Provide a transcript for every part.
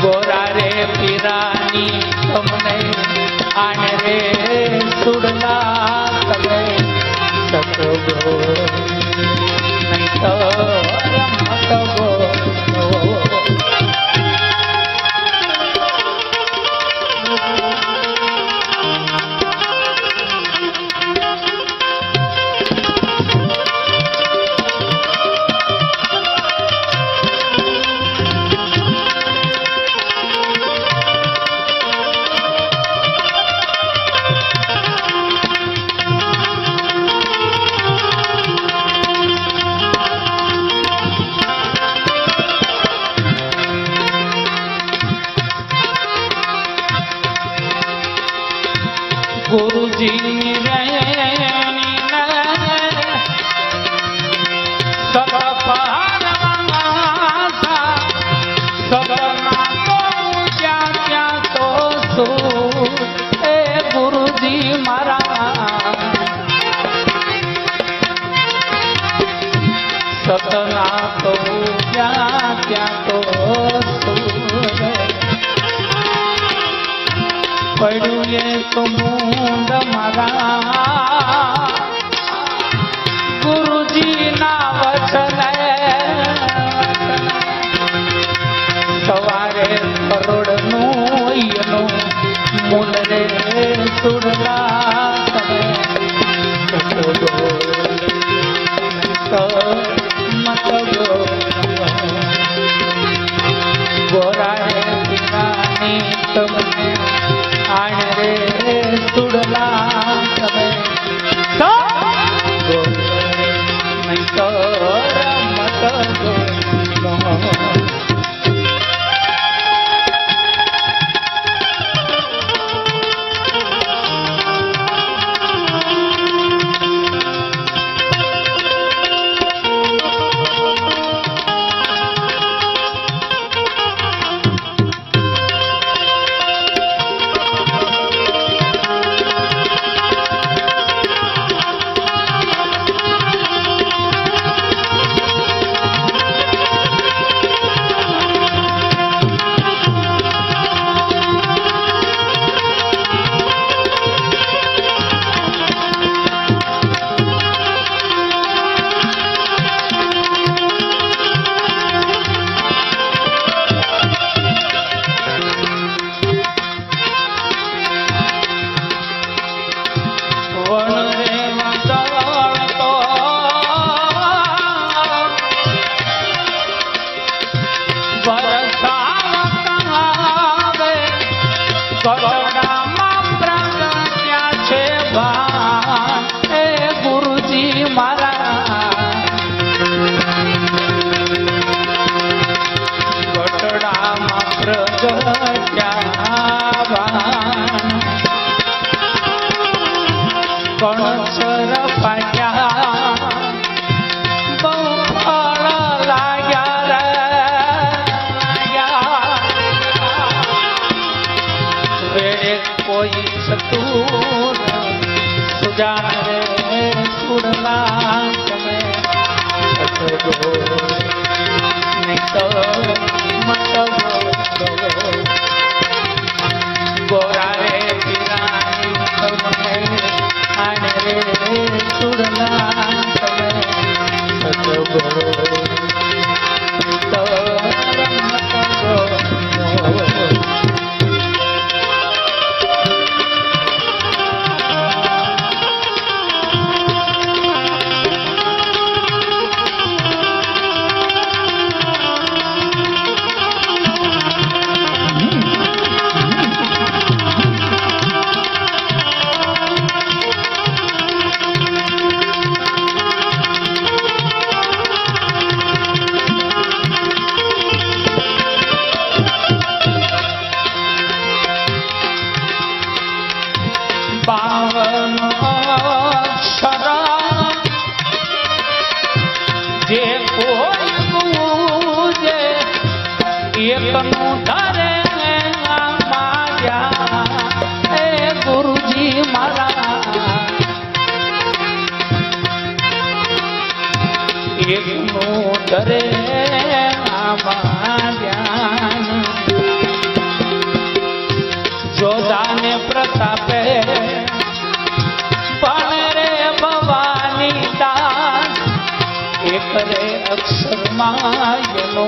गोरा रे पीरानी तुमने आन रे सुड़ला तमे सकबो नहीं तो रमतबो गुरुजी गुरुजी मारा सतना तो क्या क्या तो પડ્યું એ તો મૂંડ મારા ગુરુજીના વચને સવારે કરોડનું એનું મૂલ રે સુડલા તમે ગોરા રે પીરાની તમને आन रे सुड़ला तमे नहीं तो रमतबो गोरा रे पीरानी तुमने आन रे सुड़ला तमे सकबो तो रमतबो અક્ષર જે કોઈ પૂજે એકનું ધરે માર્યા એ ગુરુજી મારા એકનું ધરે ધ્યાન જોધાને પ્રતાપે પણ રે ભવાની દાન એક રે અક્ષરમાં એનો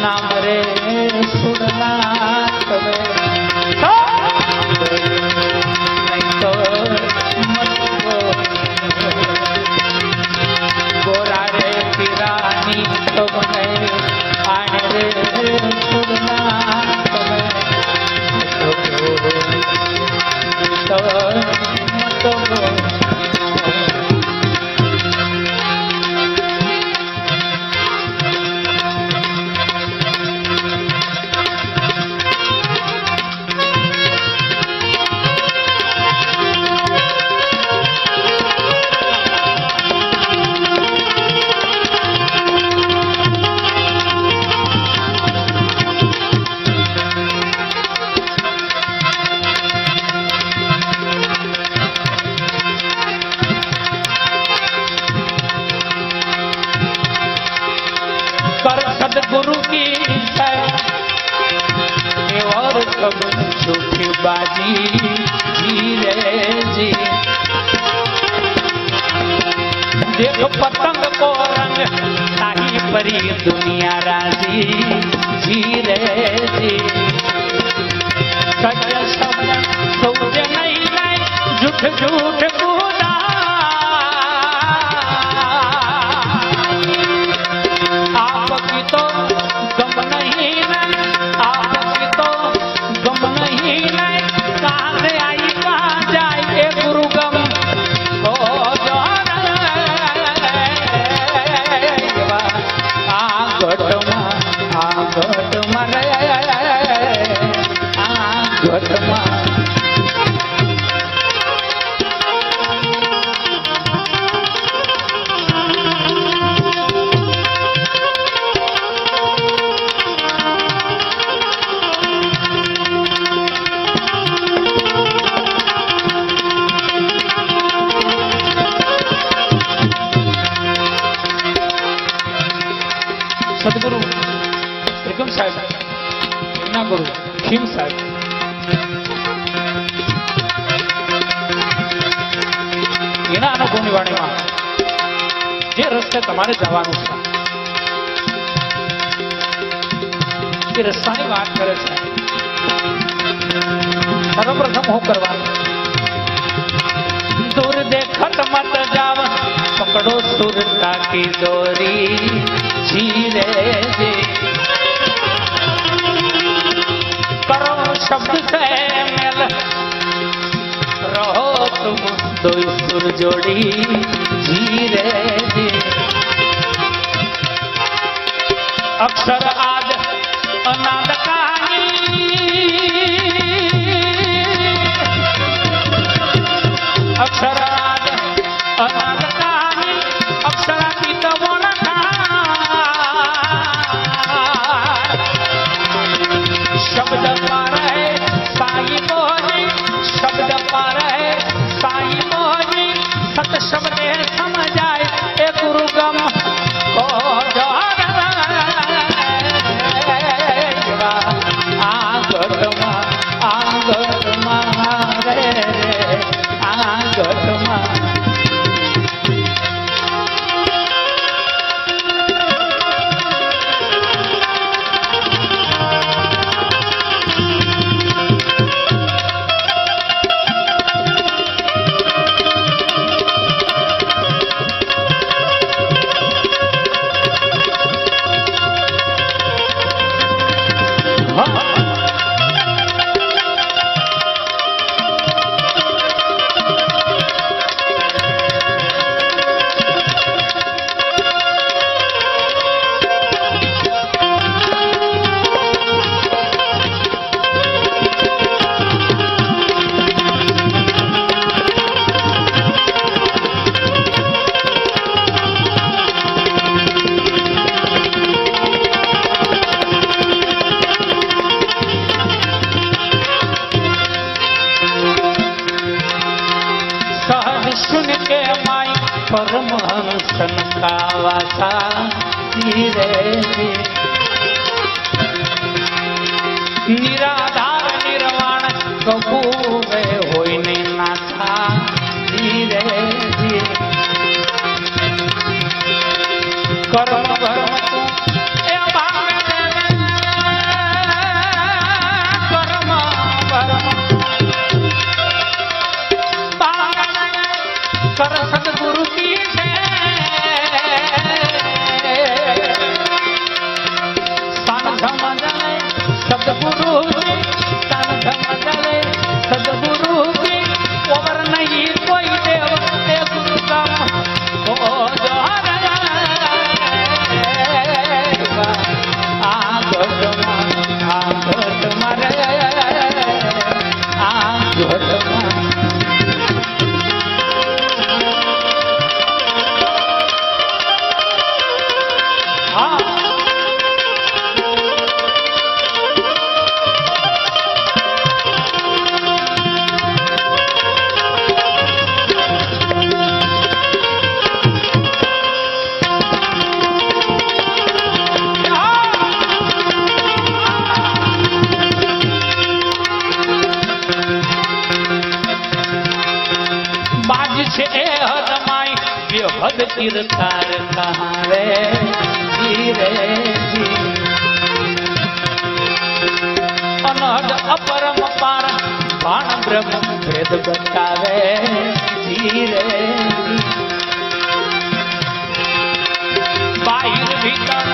નામ રે સુરનાથ રે નહીં તો ગોરા રે પીરાની તમને આને રે સુરનાથ રે सदगुरु की है और सब झूठी बाजी धीरे जी देखो पतंग को रंग साही परी दुनिया राजी धीरे जी सच शब्द सौज नहीं नहीं झूठ झूठ कूदा आपकी तो गम नहीं है आपकी तो गम नहीं है कहाँ से आई कहाँ जाए ये गुरु गम को સદગુરુ ત્રિકમ સાહેબ એમના ગુરુ ખીમ સાહેબ એના અનુભવની વાણીમાં જે રસ્તે તમારે જવાનું છે એ રસ્તાની વાત કરે છે. સર્વપ્રથમ હું કરવાનું दूर देखत मत जाव पकड़ो सुरता की डोरी धीरे जे करो शब्द से मेल रहो तुम दो सुर जोड़ी धीरे जे अक्षर आद अनाद कहानी अक्षराद अनाद कहानी अक्षरातीत शब्द पार है साई मोहनी शब्द पार है साई मोहनी सत शब्द समझाए ए गुरु गम को परमहंसन का वासा धीरे निराधार निर्वाण कबू वे होई ने नाथा धीरे धीरे कर्म कर्म तू ए भाग कर्म कर्म कर सदगुरु की सान समझ सदगुरु सान समझ सदगुरु की और नहीं कोई देव ते गुरु का ओ जोहर हद कीर्तार कहाँ रे धीरे अनहद अपरम पार बाण ब्रह्म भेद बतावे धीरे बाहिर भीतर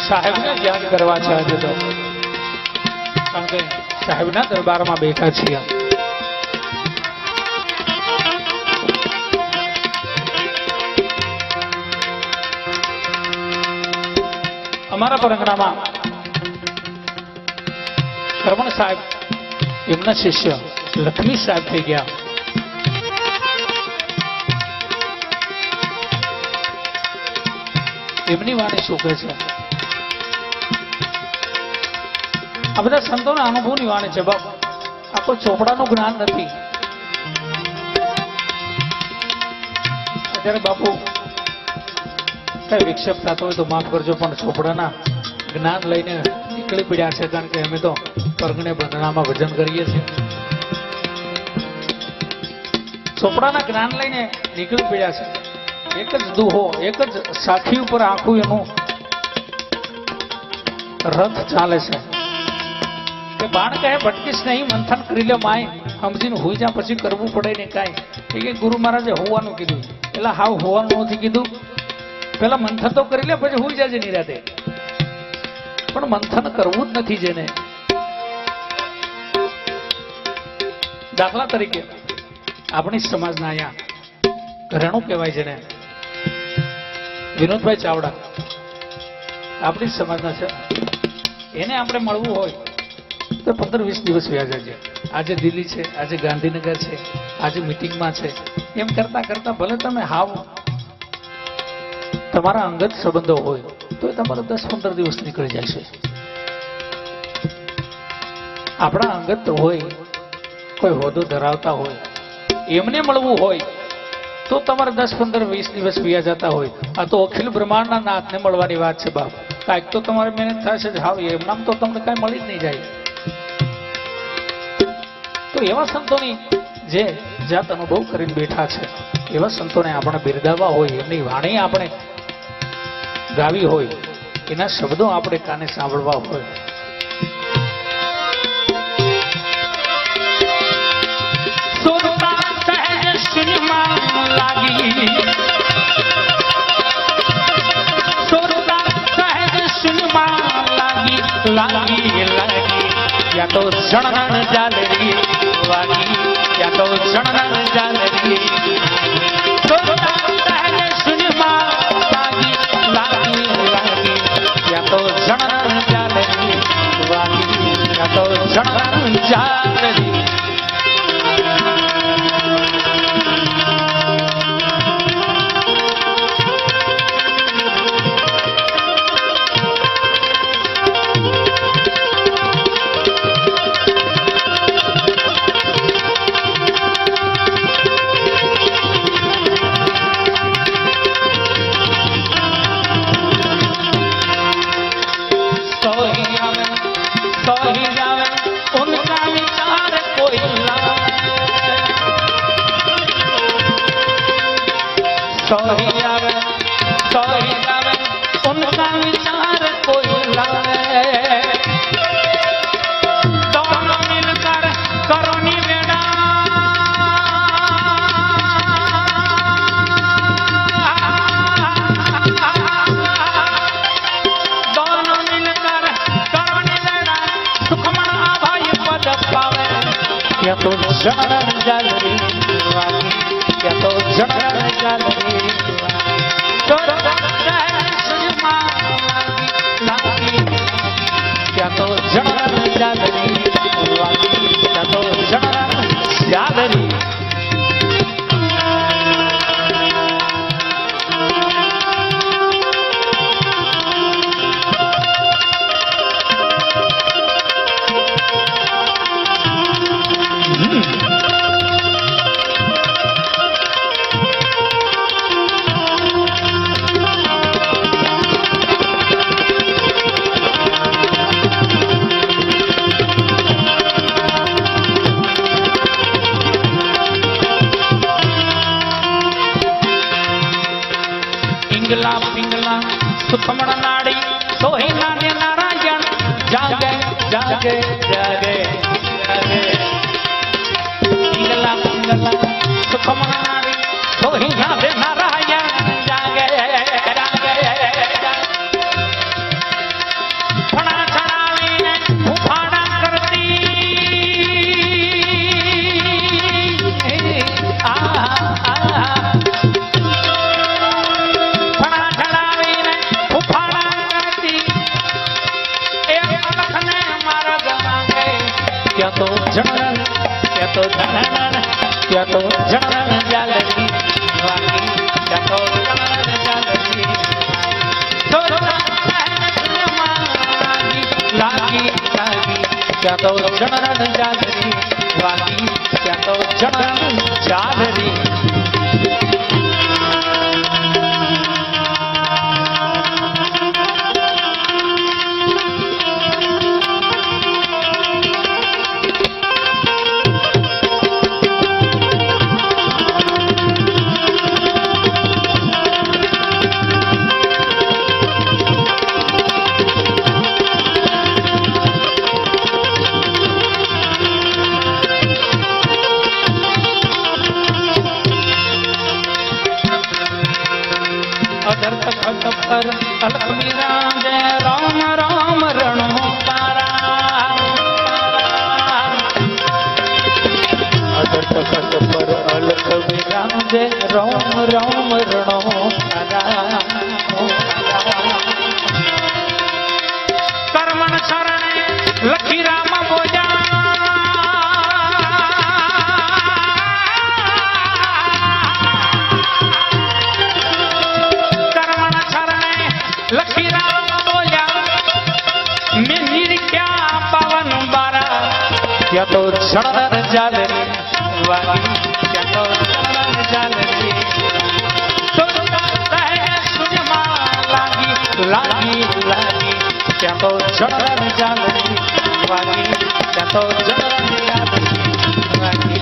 साहेब ने याद करवा चाहते तो कारण के साहेब ना दरबार में बैठा छे अमरा परंगना में श्रवण साहेब एमना शिष्य लक्ष्मी साहेब थी गया एमनी वाणी शू कहे छे आ बधा संतों अनुभवनी वाणी है बाप आ कोई ચોપડાનું જ્ઞાન નથી અત્યારે બાપુ કઈ વિક્ષેપ થતો હોય તો માફ કરજો પણ ચોપડાના જ્ઞાન લઈને નીકળી પડ્યા છે કારણ કે અમે તો પરગણે બંધનામાં ભજન કરીએ છીએ ચોપડાના જ્ઞાન લઈને નીકળી પડ્યા છે એક જ દુહો એક જ સાખી ઉપર આખું એનું રથ ચાલે છે કે બાણ કહે ભટકીશ નહીં મંથન કરી લે માય સમજીને હોઈ જા પછી કરવું પડે ને કાંઈ કે ગુરુ મહારાજે હોવાનું કીધું એટલે હાવ હોવાનું નથી કીધું પેલા મંથન તો કરી લે પછી હોઈ જાજે નિરાતે પણ મંથન કરવું જ નથી જેને દાખલા તરીકે આપણી સમાજના અહીંયા ઘરેણું કહેવાય જેને વિનોદભાઈ ચાવડા આપણી સમાજના છે એને આપણે મળવું હોય તો 15-20 દિવસ વ્યાજા છે આજે દિલ્હી છે આજે ગાંધીનગર છે આજે મીટિંગમાં છે એમ કરતા કરતા ભલે તમે હાવ તમારા અંગત સંબંધો હોય તો તમારે 10-15 દિવસ નીકળી જાય છે આપણા અંગત હોય કોઈ હોદ્દો ધરાવતા હોય એમને મળવું હોય તો તમારે 10-15-20 દિવસ વ્યા જતા હોય આ તો અખિલ બ્રહ્માંડના નાથને મળવાની વાત છે બાપ કાંઈક તો તમારે મહેનત થશે જ હાવ એમ નામ તો તમને કાંઈ મળી જ નહીં જાય તો એવા સંતોની જે જાત અનુભવ કરીને બેઠા છે એવા સંતોને આપણે બિરદાવવા હોય, એમની વાણી આપણે ગાવી હોય, એના શબ્દો આપણે કાને સાંભળવા હોય. સુરતા સહેજ શૂન્યમાં લાગી, સુરતા સહેજ શૂન્યમાં લાગી, લાગી લાગી, યા તો જણન જાલરી વાગી, યા તો જણન જાલરી. સુરતા સહેજ શૂન્યમાં લાગી, લાગી લાગી, યા તો જણન જાલરી વાગી, યા તો જણન જાલરી. सोही आवे, सोही आवे, उनका विचार कोई लावे. दोनों मिलकर करो निवेदन, दोनों मिलकर करो निवेदन, सुखमना भाई पद पावे. क्या तो जन जालरी वागी, क्या तो जन जालरी. क्या तो जन जालरी वागी, क्या तो जन जालरी. पिंगला पिंगला सुखमण नाड़ी सोही नाने नारायण जागे जागे जागे जागे. पिंगला पिंगला सुखमण नाड़ी सोही नाने नारायण जागे जागे. फणा चढ़ावीने उफाड़ा करती क्या तो जनन, क्या तो जनन, क्या तो जनन जालरी वागी, क्या तो जनन जालरी. लागी लागी, क्या तो जनन जालरी वागी, क्या तो जनन जालरी. पर अलख विराजे राम राम रणो तारा. अदर तखत पर अलख विराजे राम राम रणो तारा. कर्मण शरणे लखी राम बोजा, लखी राम बोला मिहिर क्या पवन बारा. क्या तो जन जालरी वागी, क्या तो जन जालरी. लागी लागी लागी, क्या तो जन जालरी वागी, क्या तो जन जालरी वागी.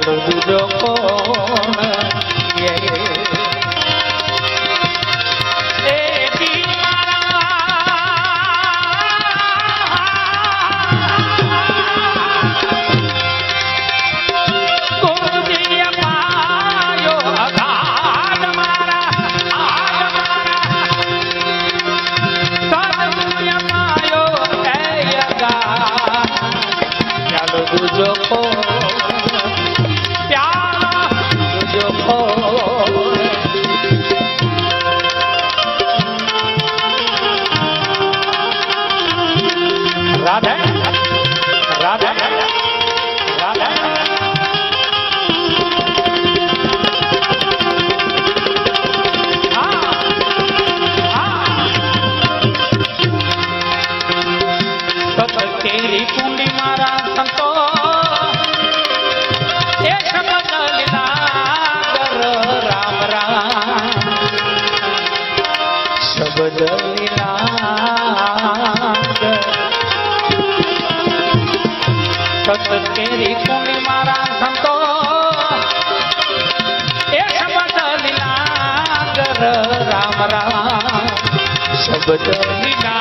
ચાલો દૂજો કોણ राधे राधे राधे तेरी कुंडी मारा संतो एक बदलना कर राम राम शब्द लीला तेरी कुंडी मारा संतो एक बदलना कर राम राम शब्द लीला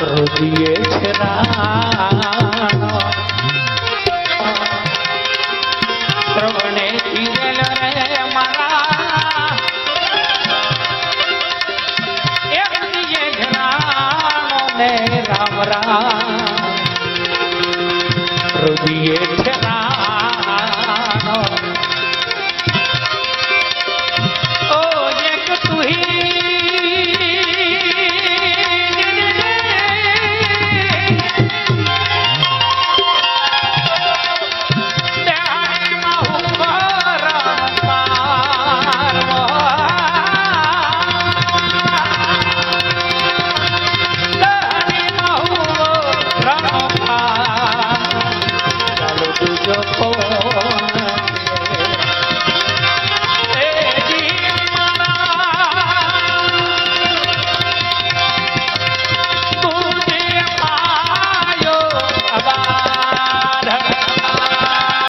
હૃદયે છરાનો શ્રવણે ધીરેલ રે મારા એ હૃદયે છરાનો ને રામ રામ હૃદયે છરા